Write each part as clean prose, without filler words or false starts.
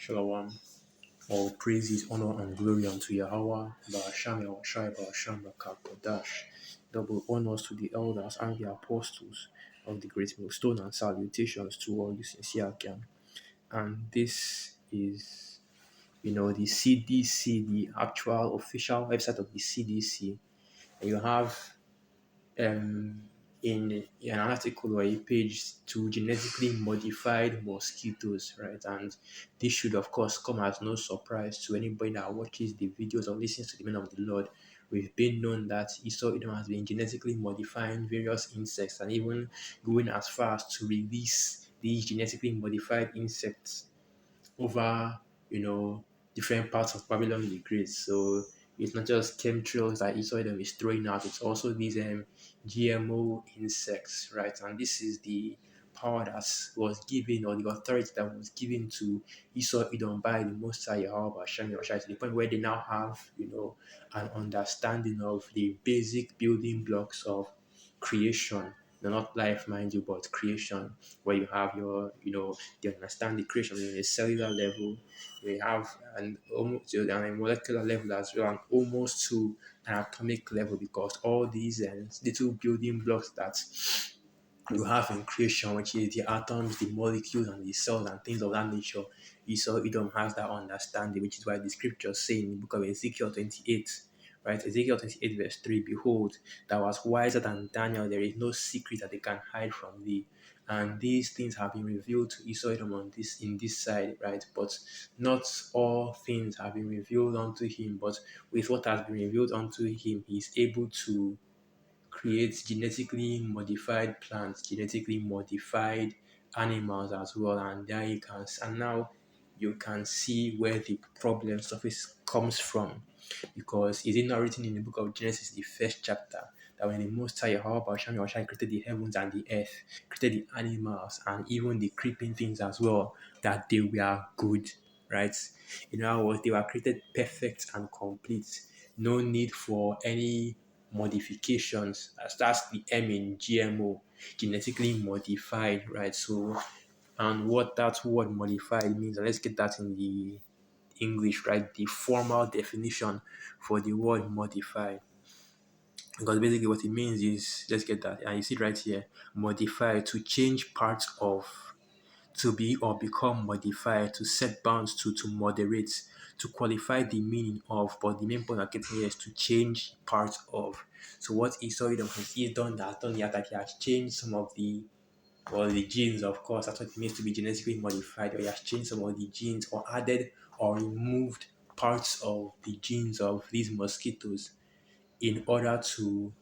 Shalom. All praises, honor, and glory unto Yahweh, Ba'asham Yahushai, Ba'asham Bakakodash. Double honors to the elders and the apostles of the great millstone, and salutations to all you sincere again. And this is, the CDC, the actual official website of the CDC. And you have um, in an article or a page to genetically modified mosquitoes, right? And this should, of course, come as no surprise to anybody that watches the videos or listens to the men of the Lord. We've been known that Esau Edom has been genetically modifying various insects and even going as far as to release these genetically modified insects over, different parts of Babylon the Great. So it's not just chemtrails that Esau Edom is throwing out, it's also these GMO insects, right? And this is the power that was given, or the authority that was given to Esau Edom by the Most High Yahweh Hashem Yahushua, to the point where they now have, an understanding of the basic building blocks of creation. No, not life, mind you, but creation, where you have they understand the creation on a cellular level. We have an almost to a molecular level as well, and almost to an atomic level, because all these little building blocks that you have in creation, which is the atoms, the molecules, and the cells, and things of that nature. Esau Edom has that understanding, which is why the scriptures say in the book of Ezekiel 28, right? Ezekiel 28, verse 3, Behold, thou art wiser than Daniel, there is no secret that they can hide from thee. And these things have been revealed to Esau Edom in this side, right? But not all things have been revealed unto him, but with what has been revealed unto him, he is able to create genetically modified plants, genetically modified animals as well, and there you can and now you can see where the problem surface comes from, because is it not written in the book of Genesis, the first chapter, that when the Most High Yahweh Hashem created the heavens and the earth, created the animals and even the creeping things as well, that they were good, right? In other words, they were created perfect and complete. No need for any modifications. That's the M in GMO, genetically modified, right? So, and what that word modified means, and let's get that in the English, right? The formal definition for the word modified. Because basically what it means is, let's get that, and you see it right here, modify, to change parts of, to be or become modified, to set bounds to moderate, to qualify the meaning of, but the main point I'm getting here is to change parts of. So what Esau Edom has done that he has changed some of the genes, of course, that's what it means to be genetically modified, or he has changed some of the genes or added or removed parts of the genes of these mosquitoes in order to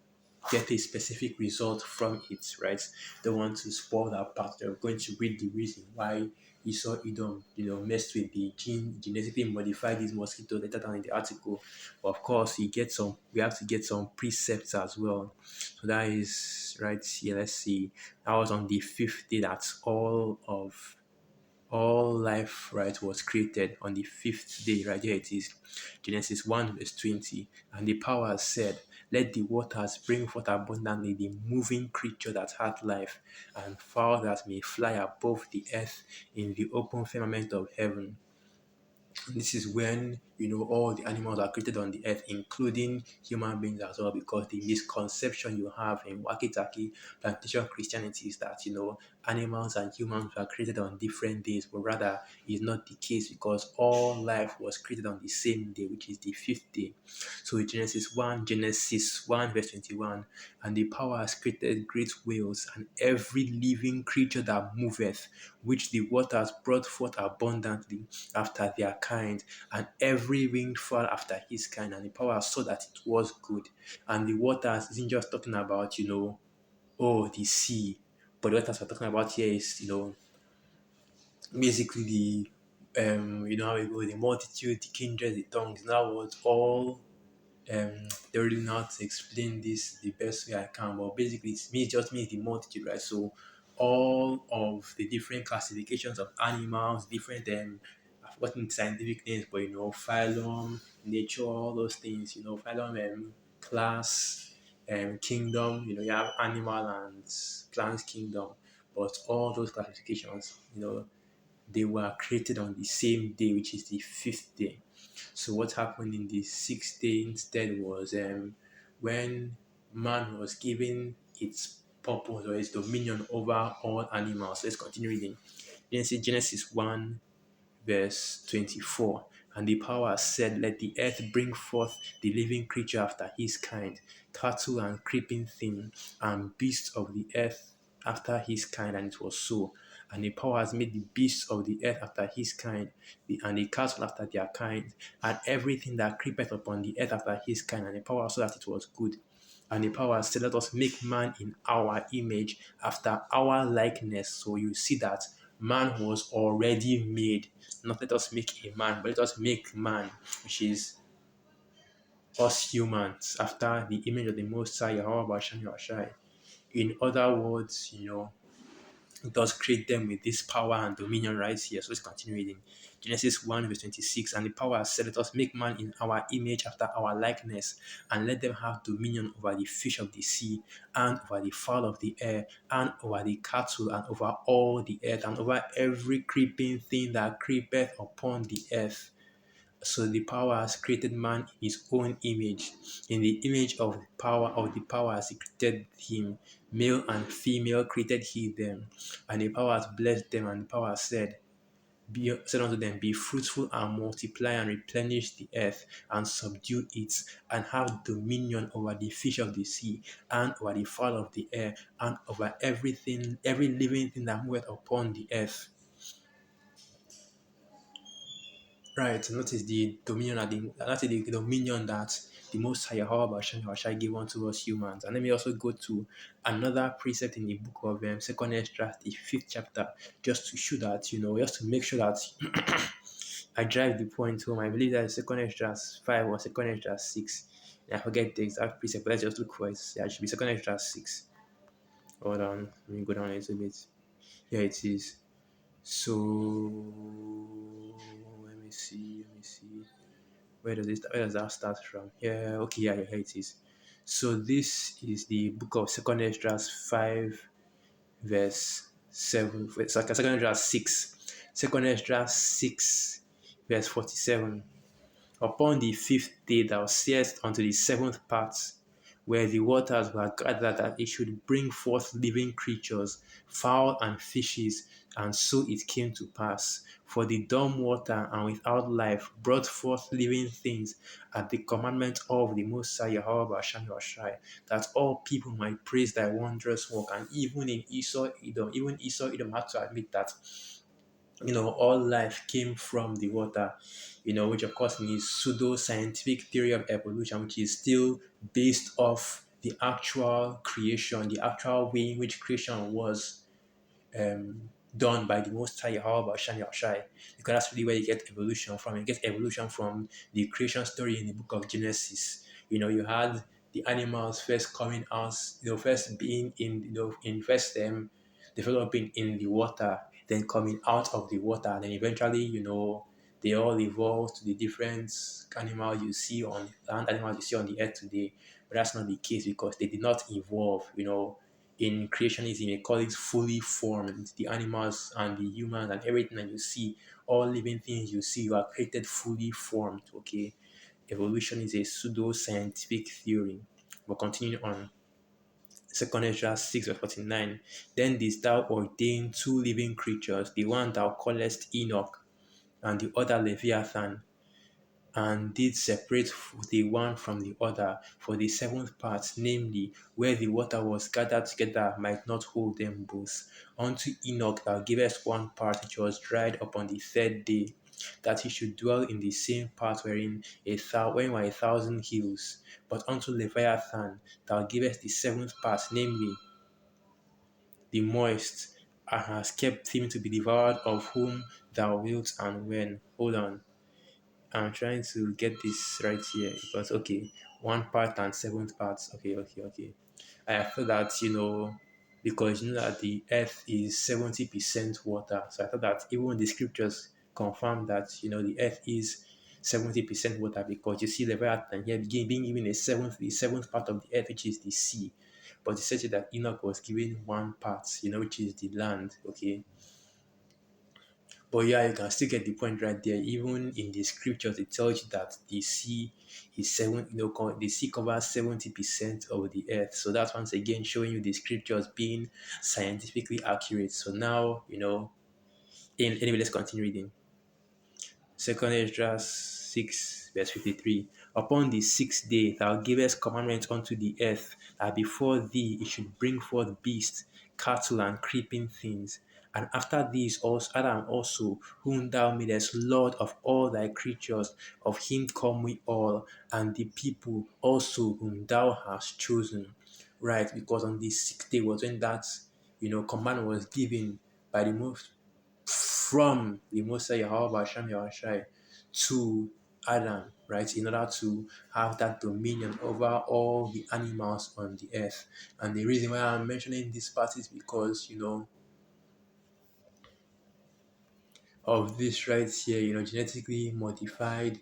get a specific result from it, right? They want to spoil that part. They're going to read the reason why Esau Edom, messed with the genetically modified these mosquitoes later down in the article. But of course, we have to get some precepts as well. So that is right here. Let's see. That was on the fifth day that all life, right, was created on the fifth day, right? Here it is, Genesis 1, verse 20. And the power said, Let the waters bring forth abundantly the moving creature that hath life, and fowl that may fly above the earth in the open firmament of heaven. This is when all the animals are created on the earth, including human beings as well, because the misconception you have in Wakitaki plantation Christianity is that animals and humans were created on different days, but rather is not the case, because all life was created on the same day, which is the fifth day. So Genesis 1 verse 21, and the power has created great whales and every living creature that moveth, which the waters brought forth abundantly after their kind, and every winged fowl after his kind. And the power saw that it was good. And the waters isn't just talking about, the sea, but the waters we're talking about here is, basically how it goes, the multitude, the kindred, the tongues. That was all. They really know how to explain this the best way I can, but basically just means the multitude, right? So all of the different classifications of animals, different I've forgotten the scientific names, but phylum, nature, all those things, phylum, class, kingdom, you have animal and plants kingdom, but all those classifications, they were created on the same day, which is the fifth day. So what happened in the sixth day instead was when man was given its purpose or its dominion over all animals. Let's continue reading. Genesis 1 verse 24. And the power said, let the earth bring forth the living creature after his kind, cattle and creeping thing, and beasts of the earth after his kind. And it was so. And the power has made the beasts of the earth after his kind, and the cattle after their kind, and everything that creepeth upon the earth after his kind. And the power saw that it was good. And the power said, let us make man in our image, after our likeness. So you see that man was already made. Not let us make a man, but let us make man, which is us humans, after the image of the Most High, Yahweh Bashan Yahshai. In other words, it does create them with this power and dominion right here. So let's continue reading. Genesis 1 verse 26. And the power said, let us make man in our image after our likeness, and let them have dominion over the fish of the sea, and over the fowl of the air, and over the cattle, and over all the earth, and over every creeping thing that creepeth upon the earth. So the power has created man in his own image. In the image of the power of the power has he created him. Male and female created he them. And the power has blessed them, and the power said, said unto them, be fruitful and multiply and replenish the earth and subdue it, and have dominion over the fish of the sea, and over the fowl of the air, and over everything, every living thing that moveth upon the earth. Right, notice the dominion that the dominion that the Most High Yahweh Bashan Yahshai gave unto us humans. And let me also go to another precept in the book of Second Esdras, the fifth chapter, just to show that, just to make sure that I drive the point home. I believe that Second Esdras 5 or Second Esdras 6. I forget the exact precept, but let's just look for it. Yeah, it should be Second Esdras 6. Hold on, let me go down a little bit. Here it is. So let me see. Where does that start from? Yeah, okay, yeah, here it is. So this is the book of Second Esdras 5 verse 7. Second Esdras 6. Second Esdras 6 verse 47. Upon the fifth day thou seest unto the seventh part, where the waters were gathered, that it should bring forth living creatures, fowl and fishes, and so it came to pass. For the dumb water and without life brought forth living things at the commandment of the Most High Yahweh Bashan Yahshai, that all people might praise thy wondrous work. And even in Esau Edom had to admit that all life came from the water, which of course means pseudo-scientific theory of evolution, which is still based off the actual creation, the actual way in which creation was done by the Most High Yahweh Shani Shai. Because that's really where you get evolution from. You get evolution from the creation story in the book of Genesis. You had the animals first coming out, first being in first developing in the water, then coming out of the water, and then eventually, they all evolved to the different animals you see on land, animals you see on the earth today. But that's not the case, because they did not evolve. In creationism, they call it fully formed. The animals and the humans and everything that you see, all living things you see, are created fully formed. Okay, evolution is a pseudo-scientific theory. But continuing on, Second Ezra 6 verse 49. Then didst thou ordain two living creatures, the one thou callest Enoch, and the other Leviathan, and did separate the one from the other for the seventh part, namely, where the water was gathered together might not hold them both. Unto Enoch thou gavest one part which was dried upon the third day, that he should dwell in the same part wherein were 1,000 hills. But unto Leviathan thou gavest the seventh part, namely, the moist, and hast kept him to be devoured, of whom thou wilt and when. Hold on. I'm trying to get this right here, because okay, one part and seventh parts. Okay. I thought that because that the earth is 70% water, so I thought that even the scriptures confirm that the earth is 70% water, because you see the Leviathan here being given the seventh part of the earth, which is the sea. But it says that Enoch was given one part, which is the land. Okay, But yeah, you can still get the point right there. Even in the scriptures, it tells you that the sea is the sea covers 70% of the earth. So that's once again showing you the scriptures being scientifically accurate. So now, anyway, let's continue reading. Second Esdras 6, verse 53. Upon the sixth day thou gavest commandment unto the earth, that before thee it should bring forth beasts, cattle, and creeping things. And after these also Adam also, whom thou madest Lord of all thy creatures, of him come we all, and the people also whom thou hast chosen. Right, because on the sixth day was when that command was given by the most from the Mosai Yahweh Hashem Yahushai to Adam, right, in order to have that dominion over all the animals on the earth. And the reason why I'm mentioning this part is because, of this right here, genetically modified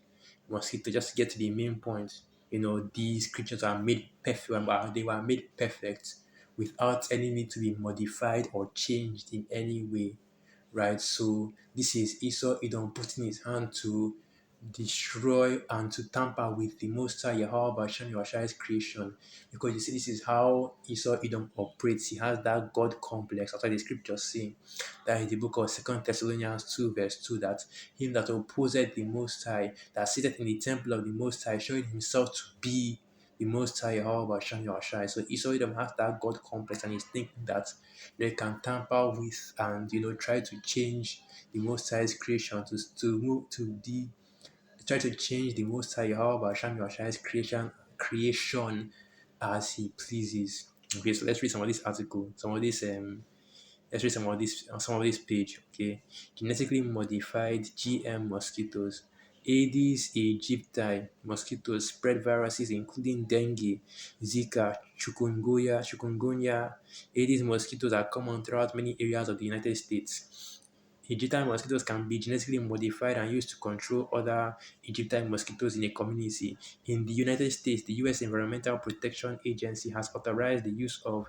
mosquito, just to get to the main point, these creatures are made perfect, but they were made perfect without any need to be modified or changed in any way, right? So this is Esau Edom putting his hand to destroy and to tamper with the Most High Yahweh Bashan Yahshua's creation. Because you see, this is how Esau Edom operates. He has that God complex. That's why the scriptures say that in the book of Second Thessalonians 2, verse 2, that him that opposeth the Most High, that sitteth in the temple of the Most High, showing himself to be the Most High Yahweh Bashan Yahshai. So Esau Edom has that God complex and he's thinking that they can tamper with and try to change the Most High's creation to move to the try to change the Most High Yahweh Hashem Yahshua's creation as He pleases. Okay, so let's read some of this article, some of this let's read some of this page. Okay, genetically modified GM mosquitoes. Aedes aegypti mosquitoes spread viruses including dengue, Zika, chikungunya. Aedes mosquitoes are common throughout many areas of the United States. Egyptian mosquitoes can be genetically modified and used to control other Egyptian mosquitoes in a community. In the United States, the U.S. Environmental Protection Agency has authorized the use of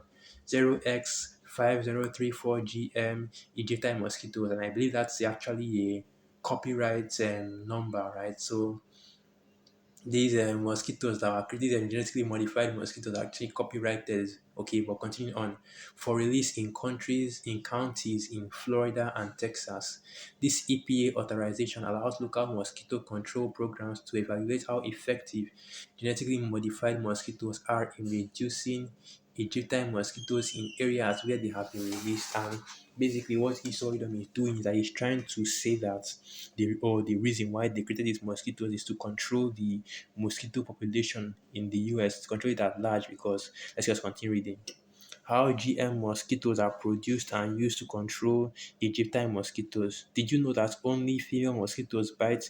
0x5034 GM Egyptian mosquitoes, and I believe that's actually a copyright number, right? So these mosquitoes that are these genetically modified mosquitoes are actually copyrighted. Okay, but continuing on, for release in counties in Florida and Texas. This EPA authorization allows local mosquito control programs to evaluate how effective genetically modified mosquitoes are in reducing Egyptian mosquitoes in areas where they have been released. And basically, what Isoidom is doing is that he's trying to say that the reason why they created these mosquitoes is to control the mosquito population in the US, to control it at large. Because let's just continue reading. How GM mosquitoes are produced and used to control Egyptian mosquitoes. Did you know that only female mosquitoes bite?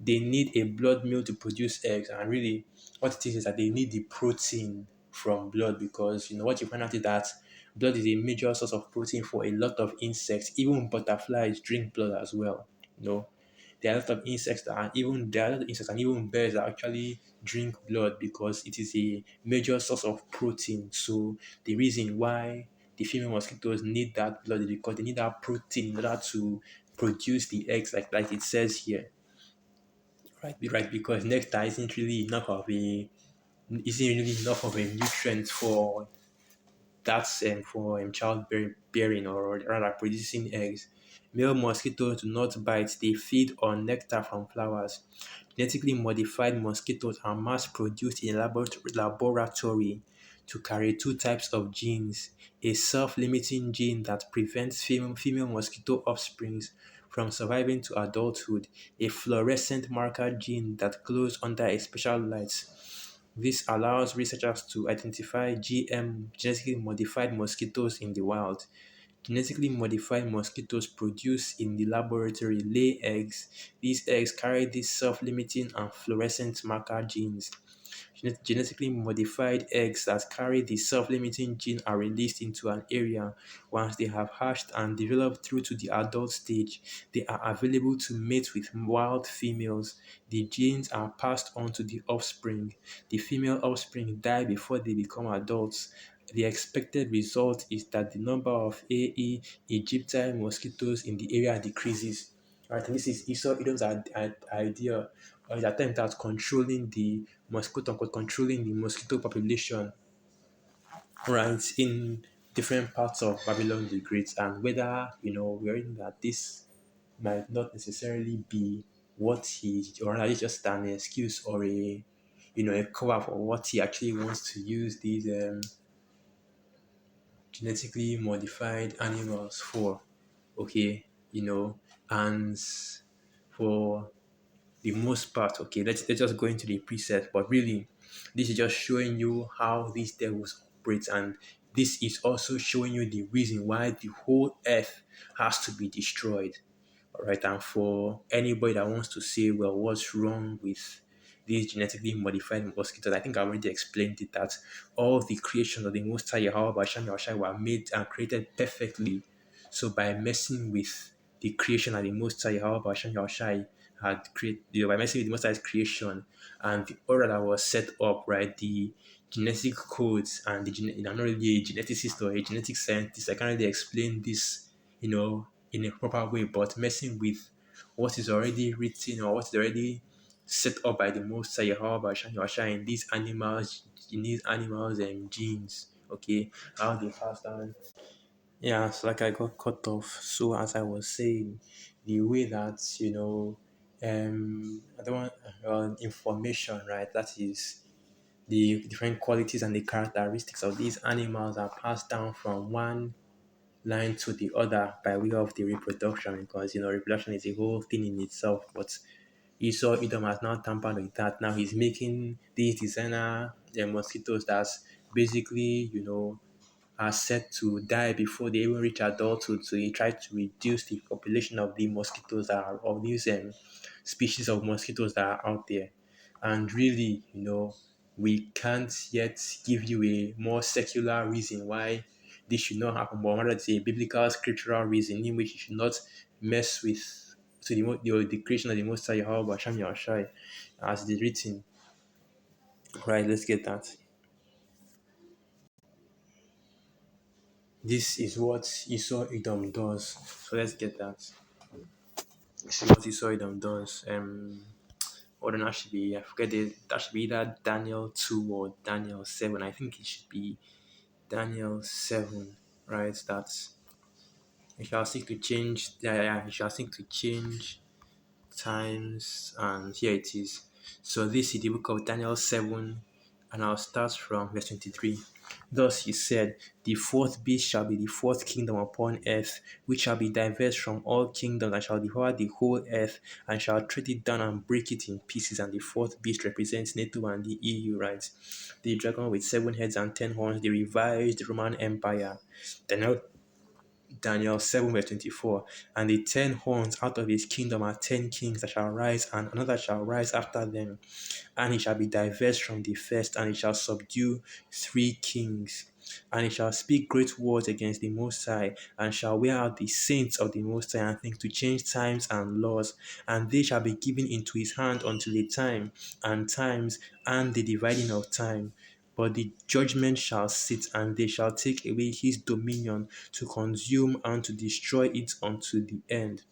They need a blood meal to produce eggs, and really what it is that they need the protein from blood, because what you find out is that blood is a major source of protein for a lot of insects. Even butterflies drink blood as well. There are a lot of insects there are a lot of insects and even birds that actually drink blood because it is a major source of protein. So the reason why the female mosquitoes need that blood is because they need that protein in order to produce the eggs, like it says here. Right, because nectar isn't really enough of a nutrient for that's for childbearing, or rather producing eggs. Male mosquitoes do not bite, they feed on nectar from flowers. Genetically modified mosquitoes are mass produced in a laboratory to carry two types of genes: a self limiting gene that prevents female mosquito offsprings from surviving to adulthood, a fluorescent marker gene that glows under a special light. This allows researchers to identify genetically modified mosquitoes in the wild. Genetically modified mosquitoes produced in the laboratory lay eggs. These eggs carry these self-limiting and fluorescent marker genes. Genetically modified eggs that carry the self-limiting gene are released into an area. Once they have hatched and developed through to the adult stage, they are available to mate with wild females. The genes are passed on to the offspring. The female offspring die before they become adults. the expected result is that the number of AE Egyptian mosquitoes in the area decreases. Right, and this is Esau Edom's idea or his attempt at controlling the mosquito, controlling the mosquito population, right, in different parts of Babylon the Great, and whether we're in that this might not necessarily be what he, or rather it's just an excuse or a cover for what he actually wants to use these genetically modified animals for. Okay, and for the most part, okay, let's just go into the preset, but really this is just showing you how these devils operate, and this is also showing you the reason why the whole earth has to be destroyed. All right, and for anybody that wants to say, well, what's wrong with these genetically modified mosquitoes, I think I already explained it, that all the creations of the Most High Yahweh Basham Yahshai were made and created perfectly. So by messing with the creation of the Most High Yahweh Basham Yahshai had created, by messing with the Most High's creation and the order that was set up, right, the genetic codes and I'm not really a geneticist or a genetic scientist. I can't really explain this, in a proper way, but messing with what is already written or what is already set up by the Most High Yahweh Basham Yahshai in these animals and genes, okay, how they pass down. Yeah, so like I got cut off. So as I was saying, the way that I don't want information, right? That is the different qualities and the characteristics of these animals are passed down from one line to the other by way of the reproduction, because reproduction is a whole thing in itself. But Esau Edom has now tampered with that. Now he's making these designer mosquitoes that's basically are set to die before they even reach adulthood. So he tried to reduce the population of the mosquitoes that are of these species of mosquitoes that are out there. And really, we can't yet give you a more secular reason why this should not happen, but rather it's a biblical scriptural reason in which you should not mess with the creation of the Most High Yahweh Hashem Yahushai, as it is written. Right, let's get that. This is what Esau Edom does. So let's get that. This is what Esau Edom does. Or then that should be, I forget that should be either Daniel 2 or Daniel 7. I think it should be Daniel 7, right? That's you shall seek to change, yeah, you shall seek to change times, and here it is. So this is the book of Daniel 7, and I'll start from verse 23. Thus he said, the fourth beast shall be the fourth kingdom upon earth, which shall be diverse from all kingdoms, and shall devour the whole earth, and shall tread it down and break it in pieces. And the fourth beast represents NATO and the EU, right? The dragon with 7 heads and 10 horns, the revised Roman Empire. Daniel 7 verse 24. And the 10 horns out of his kingdom are 10 kings that shall rise, and another shall rise after them, and he shall be diverse from the first, and he shall subdue 3 kings. And he shall speak great words against the Most High, and shall wear out the saints of the Most High, and think to change times and laws. And they shall be given into his hand until the time and times and the dividing of time. But the judgment shall sit, and they shall take away his dominion to consume and to destroy it unto the end.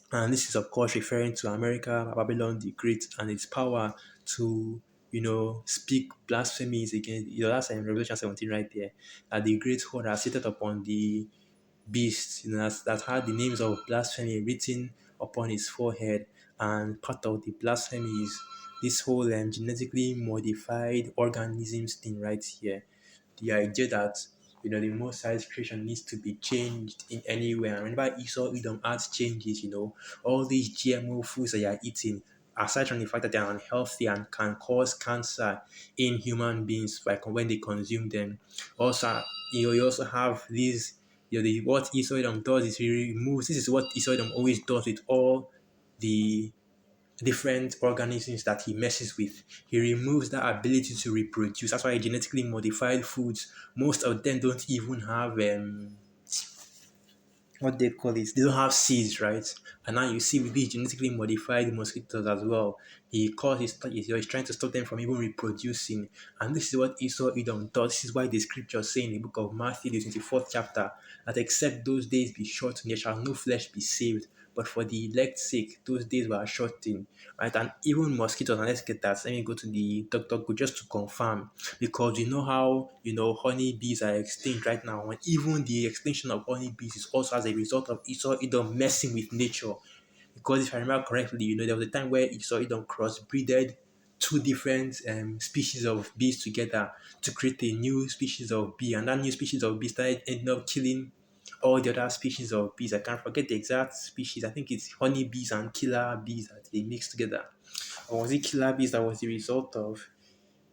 And this is, of course, referring to America, Babylon the Great, and its power to, speak blasphemies against, that's in Revelation 17 right there, that the great whore are seated upon the beast, that had the names of blasphemy written upon his forehead. And part of the blasphemy is this whole genetically modified organisms thing right here. The idea that the most size creation needs to be changed in any way. And whenever Esau Edom adds changes, all these GMO foods that you're eating, aside from the fact that they're unhealthy and can cause cancer in human beings when they consume them, also you also have these. What Esau Edom does is he removes. This is what Esau Edom always does with all the different organisms that he messes with. He removes that ability to reproduce. That's why genetically modified foods, most of them don't even have what they call it, they don't have seeds, right? And now you see with these genetically modified mosquitoes as well, he's trying to stop them from even reproducing. And this is what Esau Edom does. This is why the scripture say in the book of Matthew, the 24th chapter, that except those days be shortened, there shall no flesh be saved. But for the elect's sake, those days were shortened, right? And even mosquitoes, and let's get that. Let me go to the doctor just to confirm, because you know how honey bees are extinct right now, and even the extinction of honey bees is also as a result of Esau Edom messing with nature. Because if I remember correctly, there was a time where Esau Edom crossbreeded two different species of bees together to create a new species of bee, and that new species of bee started ending up killing all the other species of bees. I can't forget the exact species. I think it's honey bees and killer bees that they mixed together. Or was it killer bees that was the result of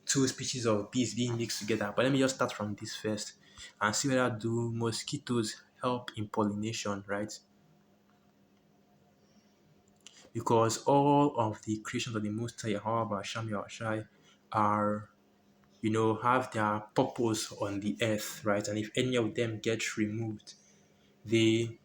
two species of bees being mixed together? But let me just start from this first and see whether do mosquitoes help in pollination, right? Because all of the creations of the Most High, however, Shami or Shai, are, have their purpose on the earth, right? And if any of them get removed, they,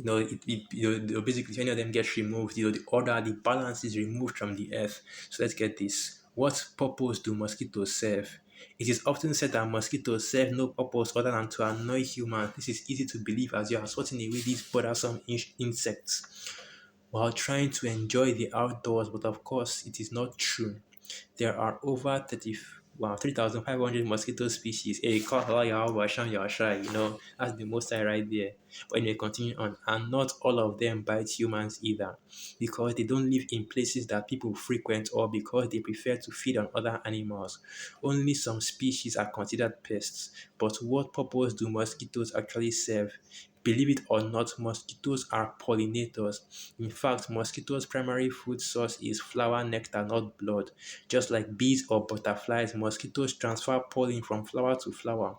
basically, if any of them gets removed, the order, the balance is removed from the earth. So let's get this. What purpose do mosquitoes serve? It is often said that mosquitoes serve no purpose other than to annoy humans. This is easy to believe as you are sorting away these bothersome insects while trying to enjoy the outdoors, but of course, it is not true. There are over 3,500 mosquito species. Hey, call Yasham Yashai, that's the most I right there. But anyway, continue on. And not all of them bite humans either, because they don't live in places that people frequent or because they prefer to feed on other animals. Only some species are considered pests. But what purpose do mosquitoes actually serve? Believe it or not, mosquitoes are pollinators. In fact, mosquitoes' primary food source is flower nectar, not blood. Just like bees or butterflies, mosquitoes transfer pollen from flower to flower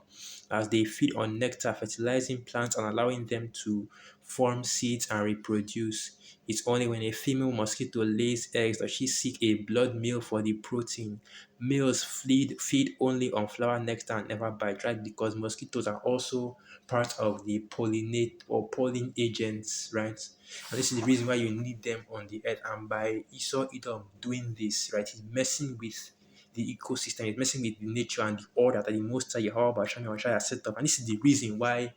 as they feed on nectar, fertilizing plants and allowing them to form seeds and reproduce. It's only when a female mosquito lays eggs that she seek a blood meal for the protein. Males feed only on flower nectar and never bite, right? Because mosquitoes are also part of the pollinate or pollen agents, right? And this is the reason why you need them on the earth. And by Esau Edom doing this, right, he's messing with the ecosystem, he's messing with the nature and the order that the Most High Yahweh has set up. And this is the reason why,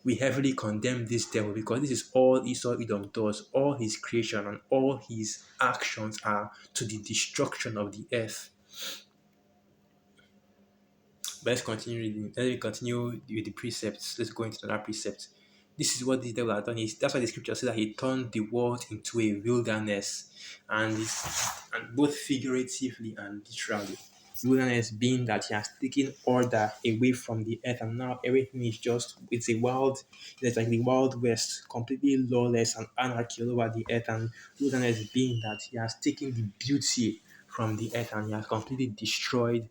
we heavily condemn this devil, because this is all Esau Edom does. All his creation and all his actions are to the destruction of the earth. But let's continue reading. Let me continue with the precepts. Let's go into another precept. This is what the devil has done. That's why the scripture says that he turned the world into a wilderness, and both figuratively and literally. Wilderness being that he has taken order away from the earth, and now everything is it's like the wild west, completely lawless and anarchy all over the earth. And wilderness being that he has taken the beauty from the earth and he has completely destroyed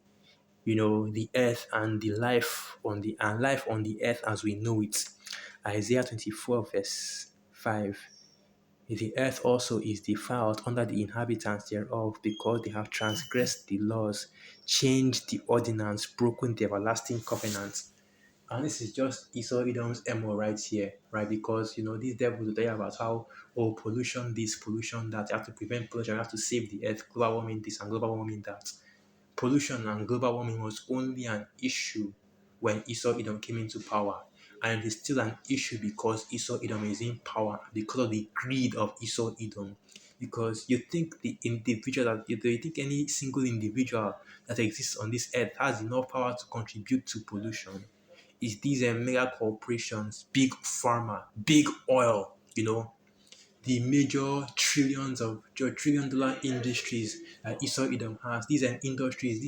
the earth and the life on the earth as we know it. Isaiah 24 verse 5. The earth also is defiled under the inhabitants thereof, because they have transgressed the laws, changed the ordinance, broken the everlasting covenant. And this is just Esau Edom's MO right here, right? Because these devils will tell you about how, pollution this, pollution that, you have to prevent pollution, you have to save the earth, global warming this and global warming that. Pollution and global warming was only an issue when Esau Edom came into power. And it is still an issue because Esau Edom is in power, because of the greed of Esau Edom. Because you think do you think any single individual that exists on this earth has enough power to contribute to pollution? It's these mega corporations, big pharma, big oil, the major trillion-dollar industries that Esau Edom has. These are industries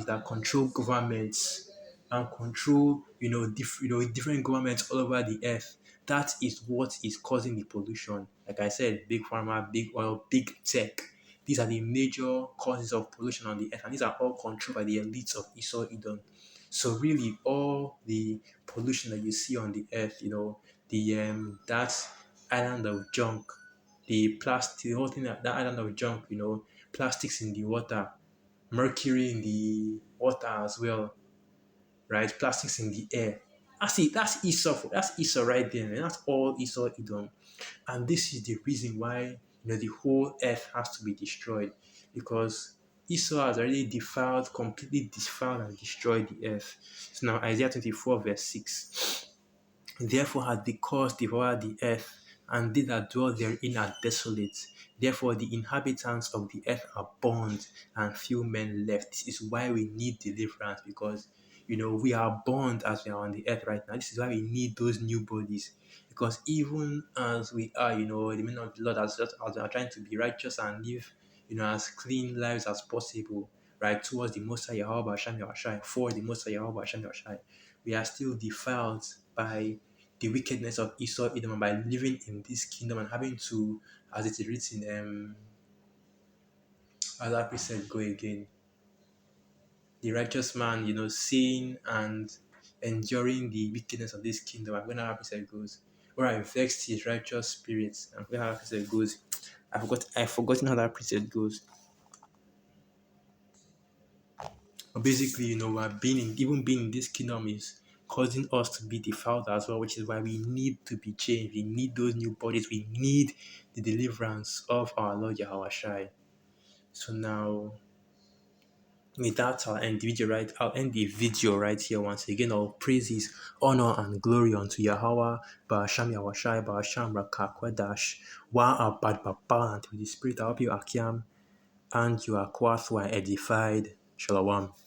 that control governments and control different governments all over the earth. That is what is causing the pollution. Like I said, big pharma, big oil, big tech. These are the major causes of pollution on the earth, and these are all controlled by the elites of Esau Edom. So really, all the pollution that you see on the earth, the that island of junk, the plastic, the whole thing, that island of junk, plastics in the water, mercury in the water as well, right? Plastics in the air. See, that's Esau. That's Esau right there. And that's all Esau Edom. And this is the reason why the whole earth has to be destroyed, because Esau has already completely defiled and destroyed the earth. So now Isaiah 24 verse 6. Therefore hath the curse devoured the earth, and they that dwell therein are desolate. Therefore the inhabitants of the earth are burned, and few men left. This is why we need deliverance, because we are burned as we are on the earth right now. This is why we need those new bodies. Because even as we are, the men of the Lord, as we are trying to be righteous and live, as clean lives as possible, right, towards the Most High Yahweh Hashem Yahushai, for the Most High Yahweh Hashem Yahushai, we are still defiled by the wickedness of Esau Edom, and by living in this kingdom and having to, as it is written, as that said, go again. The righteous man, seeing and enduring the wickedness of this kingdom. And when our said goes, or I vexed his righteous spirits. And when our said goes, I've forgotten how that precept goes. But basically, we're even being in this kingdom is causing us to be defiled as well, which is why we need to be changed. We need those new bodies. We need the deliverance of our Lord Yahweh Shai. So now, with that, I'll end the video right here once again. All praises, honor, and glory unto Yahweh, Ba'asham Yahushai, Ba'asham Rakakwedash, Wa Abad Baba, and to the Spirit, I hope you Akiam, and you are quath were edified. Shalom.